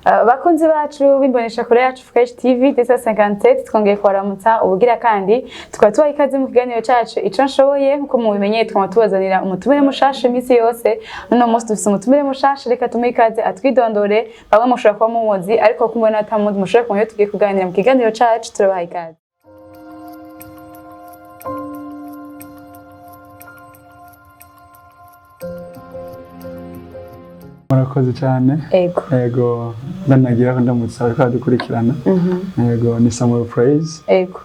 Bakunzi bacu bimbonesha kure yacu Fresh TV 257 twongeye kwaramutsa ubugira kandi tukaba tubaha ikaze mu kiganiro cyacu ico nshoboye nkuko mubimenye twama tubazanira umutumire mushasha imisi yose none umunsi dufise umutumire mushasha reka tumuhe ikaze atwidondore bamwe mushobora kuba mumuzi ariko kumubona atamuzi mushobora kumenya tugiye kuganira mu kiganiro cyacu turabaha ikaze. Murakoze cyane. Ego ndanagira ko ndamutsa ko dukurikirana. Ego ni Samuel Praise. Ego.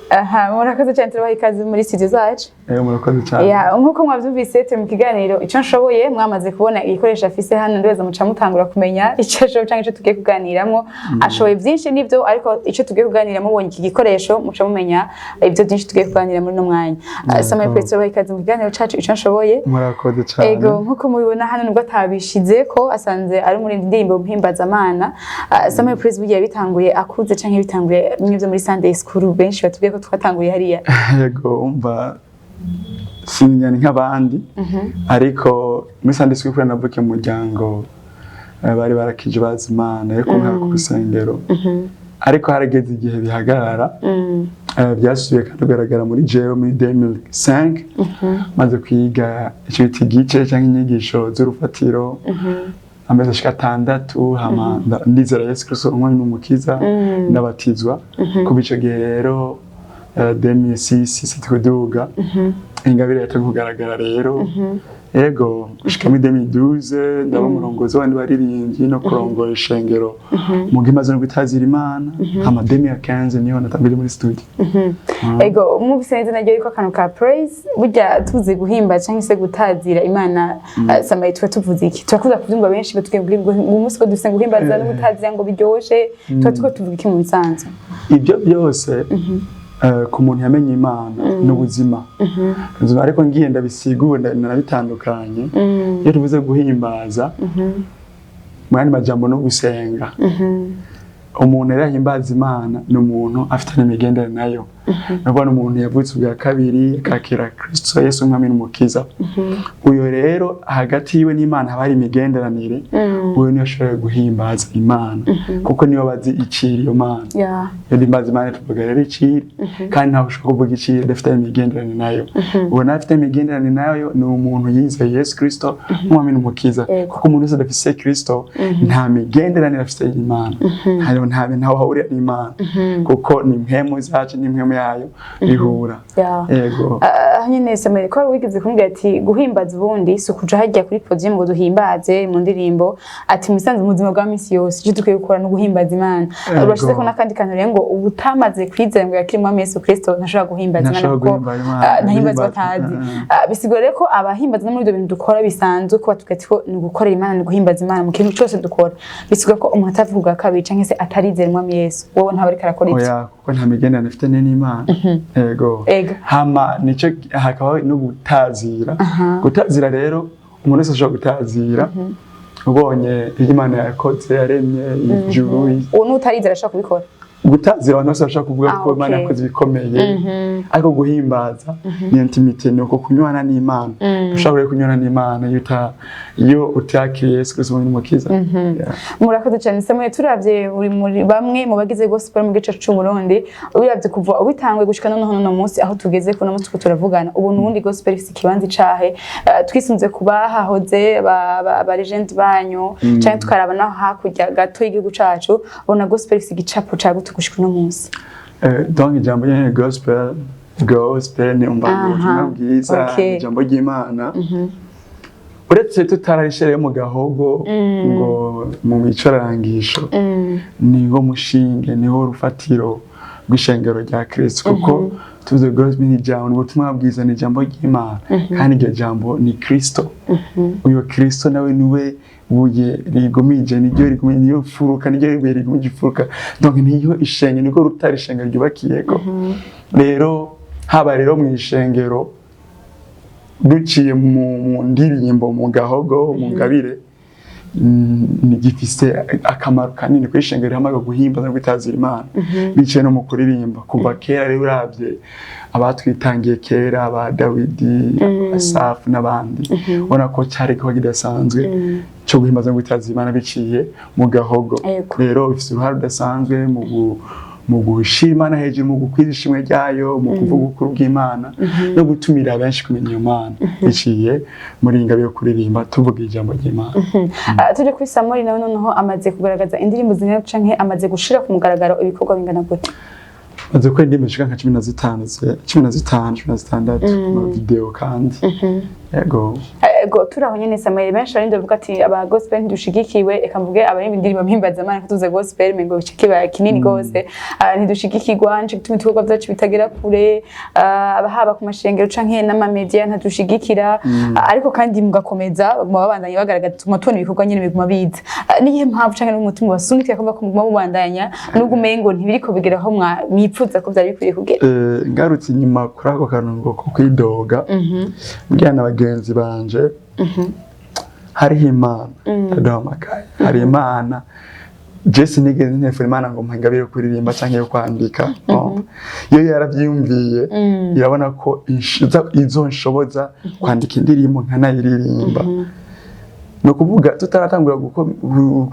Aha, murakoze cyane turabaha ikaze muri studio zacu. Murakoze cyane. Nkuko mwavyumvise turi mu kiganiro ico nshoboye mwamaze kubona igikoresho afise hano ndweza muca mutangura kumenya ico ashoboye canke ico tugiye kuganiramo. Ashoboye byinshi nivyo ariko ico tugiye kuganiramo ubonye iki gikoresho muca mumenya ibyo byinshi tugiye kuganira muri no mwanya. Samuel Praise turabaha ikaze mu kiganiro cacu ico nshoboye. Murakoze cyane. Ego nkuko mubibona hano nubwo atabishize ko asanze ari muri ndirimbo mpimbaza Samuel Praise bugiye bitanguye akuze canke bitanguye mwivyo muri Sunday School benshi batubwiye ko twatanguye hariya. Yego umva sinyani nk'abandi ariko muri Sunday School navuke mu muryango bari barakije bazimana ariko nka ku rusengero ariko harageze igihe bihagarara byasubiye kandi kugaragara muri jewe muri 2005 maze kwiga icyo bita igice cyangwa inyigisho z'urufatiro ameze ashika 6 hama ndizera Yesu Kristo umwami n'umukiza ndabatizwa kuba ico gihe rero 2006 tukuduga ingabire yatangiye kugaragara rero ego gushika muri 2012 ndaba umurongozi wandi baririmbyi no kurongora ishengero mu gimaze no gutazira Imana hama 2015 niho natambire muri studio. Ego mu bisenze naryo ariko kanu ka praise burya tuzi guhimba cyangwa se gutazira Imana samaye tuvuze iki turakuza kuvyumva benshi batubwiye mu munsi ko dufise guhimbaza no gutazira ngo biryoshe tuko tuvuga iki mu bisanzwe ibyo byose ku muntu yamenye Imana n'ubuzima ariko ngiye ndabisigura nabitandukanye iyo tuvuze guhimbaza mwani majambo no gusenga umuntu yarahimbaza Imana n'umuntu afite n'imigendere nayo nabona umuntu yavutse ubwa kabiri akakira Kristo Yesu umwami n'umukiza uyo rero hagati yiwe n'Imana habari imigenderanire uyo niyo ashobora guhimbaza Imana kuko niyo bazi iciri iyo Mana yo dimbaza Imana tuvuga rero iciri kandi ntaho ushobora kuvuga iciri dafite imigenderanire nayo uwo nafite imigenderanire nayo ni umuntu yizeye Yesu Kristo umwami n'umukiza kuko umuntu wese adafise Kristo nta migenderanire afite Imana ntaho hahurira n'Imana kuko ni mpemu zacu ni mpemu yayo bihura. Yego nyine Samuel ko wigeze kumbwira ati guhimbaza ubundi so kuja hajya kuri podium ngo duhimbaze mu ndirimbo ati musanze mu buzima bwa misi yose cyo dukwiye gukora no guhimbaza Imana urashize ko nakandi kantu rero ngo ubutamaze kwizera ngo yakiri mu Yesu Kristo ntashobora guhimbaza Imana kuko ntahimbaza batazi bisigore ko abahimbaza no muri ibyo bintu dukora bisanzwe ko batugati ko ni gukorera Imana ni guhimbaza Imana mu kintu cyose dukora bisigure ko umuntu atavuga kabiri canke se atarizera mu Yesu wowe ntabari karakora iki kuko nta migenderanire afite n'Imana. Ego hama nico hakaba no gutazira rero umuntu wese ashobora gutazira ubonye Imana yakoze yaremye ijuru uwo nutarizera ashaka kubikora gutazira abantu bose bashaka kuvuga ko Imana yakoze bikomeye ariko guhimbaza ni intimite no kunywana n'Imana ushobora kunywana n'Imana iyo utakiriye Yesu Kristo n'umukiza. Murakoze cyane Samuel turavye uri muri bamwe mu bagize gospel mu gice cy'u Burundi ubiravye kuva ubitangwe gushika no munsi aho tugeze ko no munsi ko turavugana ubu nubundi gospel ifite ikibanza cahe twisunze kubahahoze ba legend banyu cyane tukaraba naho hakurya gato y'igihugu cacu bona gospel ifite igicapo cagu gushika no munsi donc ijambo ya gospel ni umbango bwiza ijambo ry'Imana uretse tutararishereye mu gahogo ngo mu micorangisho niho mushinge niho rufatiro rw'ishengero rya Kristo kuko tuvuze gospel ni ijambo ubutumwa bwiza ni ijambo ry'Imana kandi iryo jambo ni Kristo uyo Kristo nawe niwe buye rigomije niyo furuka niyo rigifuruka donc niyo ishenge niko rutari ishengero ryubakiyeko rero haba rero mu ishengero duciye mu ndirimbo mu gahogo mu ngabire gifise akamaro kanini kuri ishengero hamwe guhimbaza no kwitazira Imana biciye no mu kuririmba kuva kera rero uravye abatwitangiye kera aba Dawidi Asafu n'abandi ubona ko cyari ko kidasanzwe cyo guhimbaza no kwitazira Imana biciye mu gahogo rero bifise uruhare rudasanzwe mu gushima na hejuru mu gukwiza ishimwe ryayo mu kuvuga ukuri bw'Imana no gutumira benshi kumenya iyo Mana biciye muri ingabe yo kuririmba tuvuga ijambo ry'Imana. Tuje kuri Samuel nawe noneho amaze kugaragaza indirimbo zingana canke amaze gushira ku mugaragaro ibikorwa bingana gute? Maze ko indirimbo zishika nka 15 mu video kandi Ego turaho nyene Samuel benshi barinde bavuga ati aba gospel ntidushigikiwe eka mvuge abari indirimbo mpimbaza Imana kutuze gospel mengo bicike kinini gose ntidushigikirwa nje gutuma ibikorwa byacu bitagera kure abahaba ku mashengero canke n'ama media ntadushigikira ariko kandi mugakomeza babandanye bagaragaza tuma tubona ibikorwa nyene biguma biza niye mpamvu canke n'umutima basunikira kumva ko muguma mubandanya n'ubwo umengo ntibiriko bigera aho mwipfuza ko byari bikwiye kugera ngarutse inyuma kuri ako kanungo ko kwidoga bwana bagenzi banje hariho Imana ndahamagaye hari Imana Jesse nigeze ntefura Imana ngo mpangabire kuririmba canke yo kwandika iyo yaravyumviye irabona ko izo nshoboza kwandika indirimbo nkanayiririmba no kuvuga tutaratangura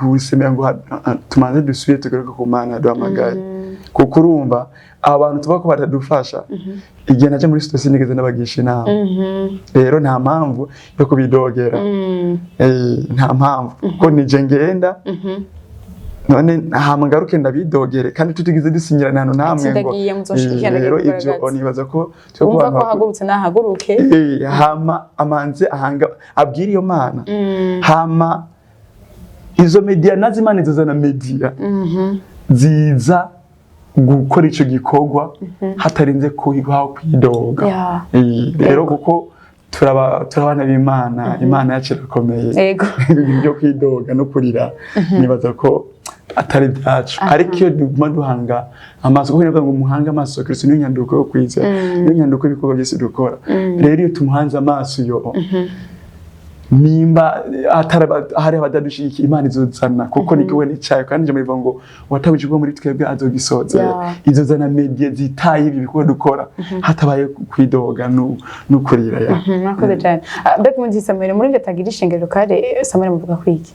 gusemera ngo tumanze dusubire tugaruka ku Mana duhamagaye kuko urumva abantu tuba ko batadufasha igihe naje muri situation nigeze nabagisha inama rero nta mpamvu yo kubidogera nta mpamvu ko nije ngenda none ngaruke ndabidogere kandi tutigize dusinyirana hano namwe ngo rero ibyo nibaza ko cyo kuba hagurutse nahaguruke hama amanze ahanga abwira iyo Mana hama izo media nazimana zizana media ziza gukora ico gikorwa hatarinze kuhigaho kwidoga rero kuko turabana b'Imana Imana yacu irakomeye byo kwidoga no kurira nibaza ko atari byacu ariko iyo duguma duhanga amaso kuko nibaza ngo muhanga amaso Kristo niyo nyanduko yo kwiza niyo nyanduko ibikorwa byose dukora rero iyo tumuhanze amaso yo nimba hari abadadushiki Imana izozana kuko nikiwe nicaye kandi je mbivuga ngo watabujijwe muri twebwe azogisoza izozana media zitaye ibi bikorwa dukora hatabaye kwidoga no kurira ya nakoze cyane mbega mu Samuel muri ndatagira ishengero kare Samuel muvuga kwiki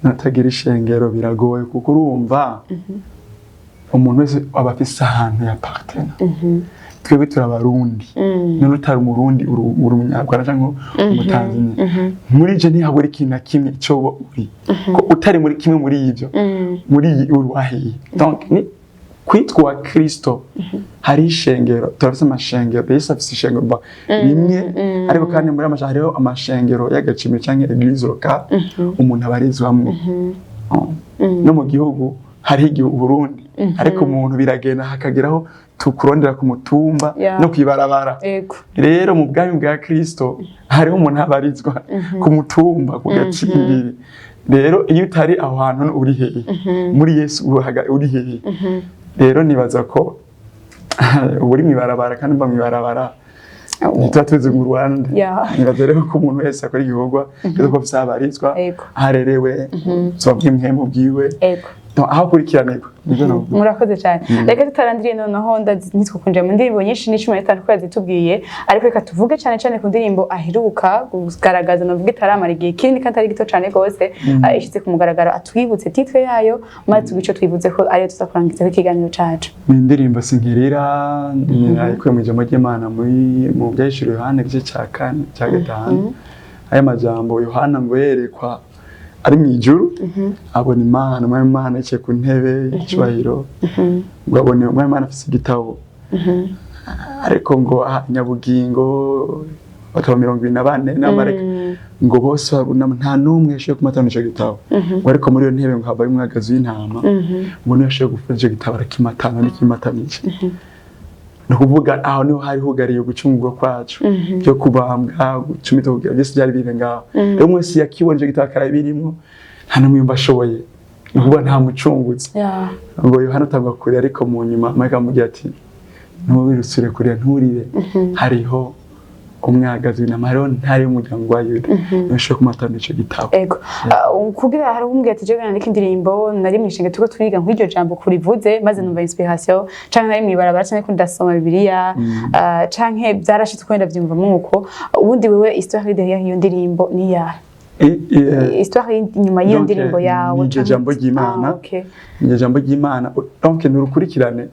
natagira ishengero biragoye kuko urumva umuntu wese aba afise ahantu ya partena twebwe turabarundi none utari umurundi uri umunyarwanda cyangwa umutanzania muri je ntihabura ikintu kimwe cyo uri ko utari muri kimwe muri ivyo muri urwahi donc ni kwitwa Kristo hari ishengero turafise amashengero Yesu afise ishengero rimwe ariko kandi muri amashengero hariho amashengero y'agaciro cyangwa eglise locale umuntu abarizwamwe no mu gihugu hari igihugu Burundi ariko umuntu biragenda hakageraho tukurondera ku mutumba no kwibarabara rero mu bwami bwa Kristo hariho umuntu abarizwa ku mutumba ku gacimbiri rero iyo utari aho hantu uri hehe muri Yesu uri hehe rero nibaza ko uri mwibarabara kandi mba mwibarabara nitatuze mu Rwanda nibaza rero ko umuntu wese akora igikorwa ko vyabarizwa harerewe so bw'imhemo bwiwe aho kurikiranirwa murakoze cyane reka tutarandiriye noneho nitwo kunje mu ndirimbo nyinshi n'15 ko yazitubwiye ariko reka tuvuge cyane cyane ku ndirimbo aheruka kugaragaza no vuga itaramara igihe kinini kandi ari gito cyane gose ishitse ku mugaragaro atwibutse titre yayo maze tugico twivuze ko ariyo tuzakurangiza ikiganiro cacu ni indirimbo sinkirira ariko mu ijambo ry'Imana mu byashiro Yohana gice cya 4 cya 5 aya majambo Yohana ngo yerekwa ari mu ijuru abona Imana yicaye ku ntebe y'icubahiro ngo abone Imana afise igitabo ariko ngo nyabugingo bakaba 24 n'amareka ngo bose babunama nta numwe yashoboye kumatana ico gitabo ngo ariko muri iyo ntebe ngo habaye umwagazi w'intama ngo niyo yashoboye gufata ico gitabo arakimatana n'ikimatanije no kuvuga aho niho hari hugariye gucungurwa kwacu byo kubambwa gucumita kugira byose byari biri ngaho rero mwese yakibonje gitakara birimo nta numwe mbashoboye no kuvuga nta mucungutse ngo Yohana tangwa kuri ariko mu nyuma Mike amugira ati nubirusire kuri nturire hariho umwagazi w'inamahoro ntari umuryango wa Yuda nashobora kumatana ico gitabo. Ego kugira hari umbwiye ati je nandika indirimbo nari mwishinga tuko turiga nk'iryo jambo kurivuze maze numva inspiration canke nari mwibarabara canke ndasoma Bibiliya canke byarashitse kwenda byumva muko ubundi wewe histoire derrière iyo ndirimbo ni ya histoire inyuma y'iyo ndirimbo yawe ni jambo ry'Imana. Ni jambo ry'Imana donc nurukurikirane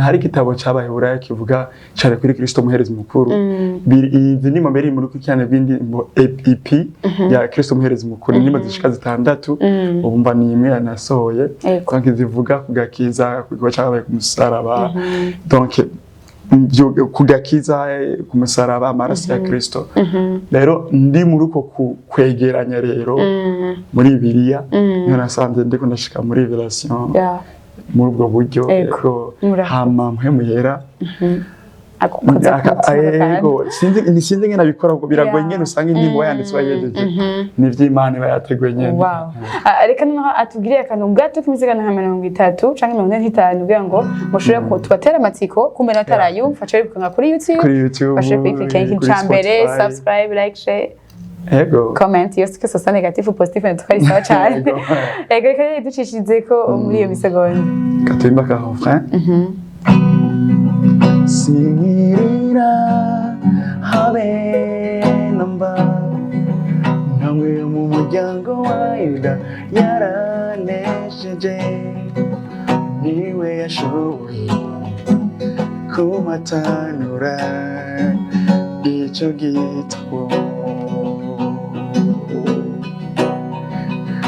hari kitabo cy'Abaheburayo kivuga cyane kuri Kristo muherezi mukuru izi ni mbere muri kurikirane b'indirimbo EP ya Kristo muherezi mukuru ndimo zishika zitandatu ubumva ni imwe nasohoye donc zivuga kugakiza kuko cyabaye ku musaraba donc kugakiza ku musaraba amaraso ya Kristo. Rero ndi muri uko kwegeranya rero muri Bibiliya niho nasanze ndiko ndashika muri revelation muri ubwo buryo rero hama muhera ego sinzi ngena bikora biragoye ngene usanga indirimbo yanditswe yejeje ni vy'Imana bayateguye nyene. Reka no atugiriye akantu gato kimizigana nka 30 canke 45 kugira ngo mushobore ko tubatera amatsiko kumbe natarayumva cyo bikanga kuri YouTube bashobore kwiklikira nk'icyambere subscribe like share ego comment yose ko sosa negative positive ntukari sawa cyane. Ego reka ducishize ko muri iyo misegonda katimba ka refrain Singirira habe namba namwe mu muryango wa Yuda yaranesheje niwe yashoboye kumatanura ico gitabo.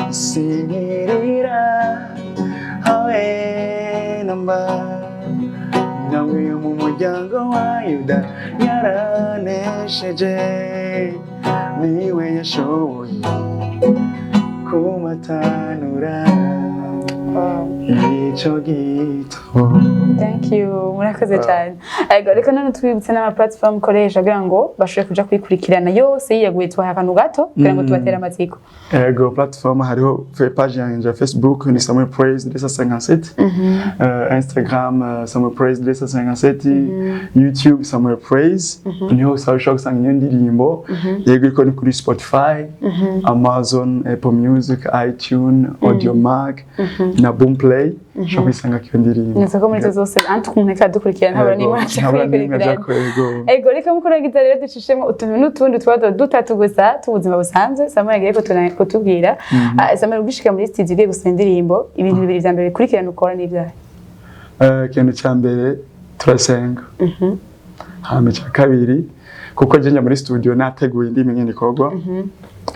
Singirira habe namba namwe mu muryango wa Yuda yaranesheje niwe yashoboye kumatanura ico gitabo. Thank you murakoze cyane. Ego reka none twibutse n'ama platform koresha kugira ngo bashobore kuja kwikurikirana yose yiyaguye twaha akantu gato kugira ngo tubatera amatsiko. Ego platform hariho page yanjye Facebook ni Samuel Praise 257 Instagram Samuel Praise 257 YouTube Samuel Praise niho ushobora gusanga iyo ndirimbo yego iko ni kuri Spotify Amazon Apple Music iTunes Audiomack na Boomplay ushobora kwisanga iyo ndirimbo. Neza ko muri zose antukuneka dukurikirana ntabwo ni mwacha kwikurikirana. Ego reka mukora gitare rero ducishemo utuntu n'utundi twado dutatu gusa tubuzima busanzwe Samuel yagiye kutubwira Samuel ugishika muri studio ugiye gusa indirimbo ibintu bibiri vya mbere bikurikirana ukora n'ibyaha. Ikintu cya mbere turasenga hama cya kabiri kuko njya muri studio nateguye indirimbo nyene ikorwa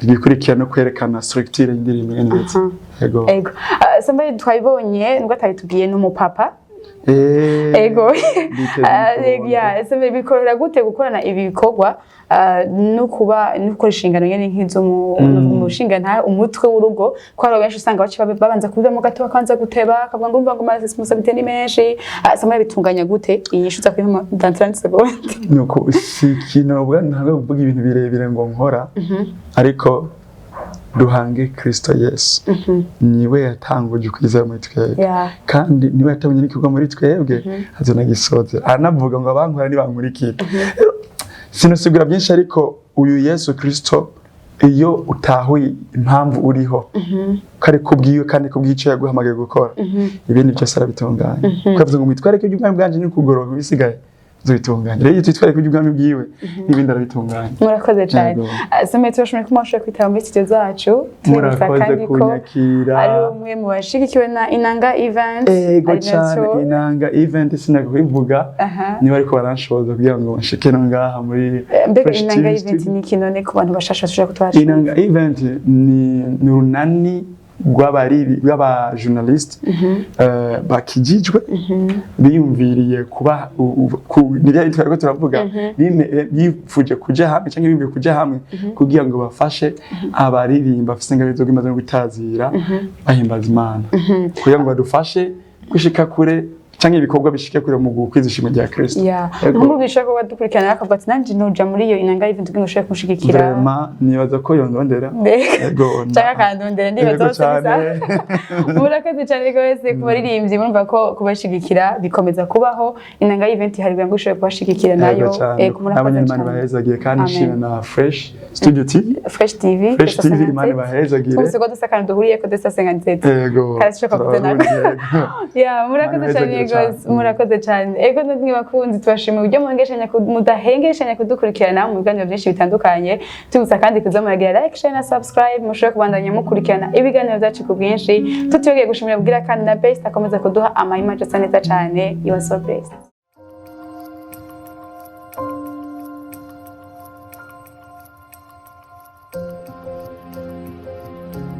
igikurikirana kwerekana structure y'indirimbo nyene ndetse. Ego Samuel twabibonye nubwo atayitubwiye n'umupapa ego Samuel bikorera gute gukorana ibi bikorwa no gukora inshingano nyene nk'izo mu nshinga nta umutwe w'urugo ko ari benshi usanga babanza kubiba mu gato bakanza guteba akavuga ngo umva ngo maze responsabilité ni menshi. Samuel bitunganya gute inyishu za kwihama dans 30 secondes nuko ikintu ntabwo kuvuga ibintu birebire ngo nkora ariko duhange Kristo Yesu niwe yatanguje kwizera muri twebwe kandi niwe yatabonye n'ikigo muri twebwe azonagisoze anavuga ngo abankora nibankurikira. Sinosigura byinshi ariko uyu Yesu Kristo iyo utahuye impamvu uriho kare kubwiwe kandi kubwico yaguhamagaye gukora ibindi byose arabitunganya kwavuze ngo mwitwareke iby'ubwami bwanje ni kugorora bisigaye zitunganya rero twitwareke iby'ubwami bwiwe n'ibindi arabitunganya. Murakoze cyane Samuel turashimye ko mwashoboye kwitaba muri studio zacu murakoze kunyakira ari umwe mu bashigikiwe na Inanga Event. Ego cyane Inanga Event sinakubivuga niba ariko baranshoboza kugira ngo bashike no ngaha muri Inanga Event ni kinone ku bantu bashasha tuje kutwasha. Inanga Event ni urunani rw'aba journalist bakijijwe biyumviriye kuba nirya twari ko turavuga bifuje kuja hamwe cyangwa bimbiye kuja hamwe kugira ngo bafashe abaririmba bafise ingabizo bw'imaze no gutazira bahimbaza Imana kugira ngo badufashe gushika kure canke ibikorwa bishike kure mu kwizishima rya Kristo. Nkubu bishaka ko badukurikirana akavuga ati nanje noja muri iyo inanga event ngo ushaka kunshigikira. Vraiment nibaza ko yondondera. Yego. Chaka kandondera ndibaza cyane. Murakoze cyane rwose kubaririmbyi murumva ko kubashigikira bikomeza kubaho inanga event hari ngo ushaka kubashigikira nayo murakoze cyane. Bahezagiye kandi nshimye na Fresh Studio TV. Fresh TV. Fresh TV imana bahezagiye. Ubuse ko dusakana duhuriye ko 257. Yego. Kasi shaka kutana. Murakoze cyane rwose. Murakoze cyane. Ego bakunzi tubashimiye uburyo mudahengeshanya kudukurikirana mu biganiro byinshi bitandukanye. Tubutsa kandi kuzamuragira like, share na subscribe mushobora kubandanya mukurikirana ibiganiro byacu ku bwinshi. Tutiyogeye gushimira bwira kandi na Best akomeza kuduha ama image asa neza cyane. You are so blessed.